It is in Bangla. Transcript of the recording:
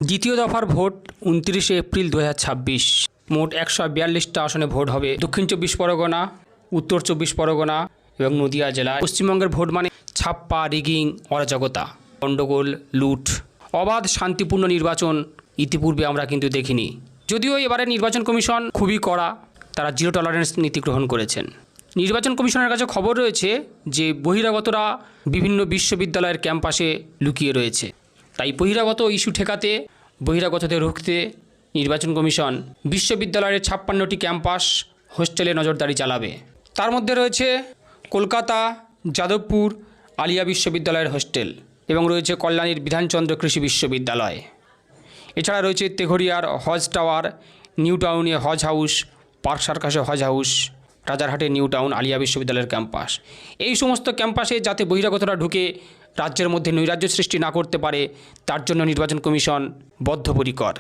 দ্বিতীয় দফার ভোট 29 এপ্রিল 2026। মোট 142টা আসনে ভোট হবে দক্ষিণ 24 পরগনা, উত্তর 24 পরগনা এবং নদিয়া জেলায়। পশ্চিমবঙ্গের ভোট মানে ছাপ্পা, রিগিং, অরাজকতা, গণ্ডগোল, লুট। অবাধ শান্তিপূর্ণ নির্বাচন ইতিপূর্বে আমরা কিন্তু দেখিনি। যদিও এবারে নির্বাচন কমিশন খুবই কড়া, তারা জিরো টলারেন্স নীতি গ্রহণ করেছেন। নির্বাচন কমিশনের কাছে খবর রয়েছে যে বহিরাগতরা বিভিন্ন বিশ্ববিদ্যালয়ের ক্যাম্পাসে লুকিয়ে রয়েছে। তাই বহিরাগত ইস্যু ঠেকাতে, বহিরাগতদের রুখতে নির্বাচন কমিশন বিশ্ববিদ্যালয়ের 56টি ক্যাম্পাস হোস্টেলে নজরদারি চালাবে। তার মধ্যে রয়েছে কলকাতা, যাদবপুর আলিয়া বিশ্ববিদ্যালয়ের হোস্টেল এবং রয়েছে কল্যাণীর বিধানচন্দ্র কৃষি বিশ্ববিদ্যালয়। এছাড়া রয়েছে তেঘরিয়ার হজ টাওয়ার, নিউ টাউনে হজ হাউস, পার্ক সার্কাসে হজ হাউস, রাজারহাটে নিউ টাউন আলিয়া বিশ্ববিদ্যালয়ের ক্যাম্পাস। এই সমস্ত ক্যাম্পাসে যাতে বহিরাগতরা ঢুকে রাজ্যের মধ্যে নৈরাজ্য সৃষ্টি না করতে পারে, তার জন্য নির্বাচন কমিশন বদ্ধপরিকর।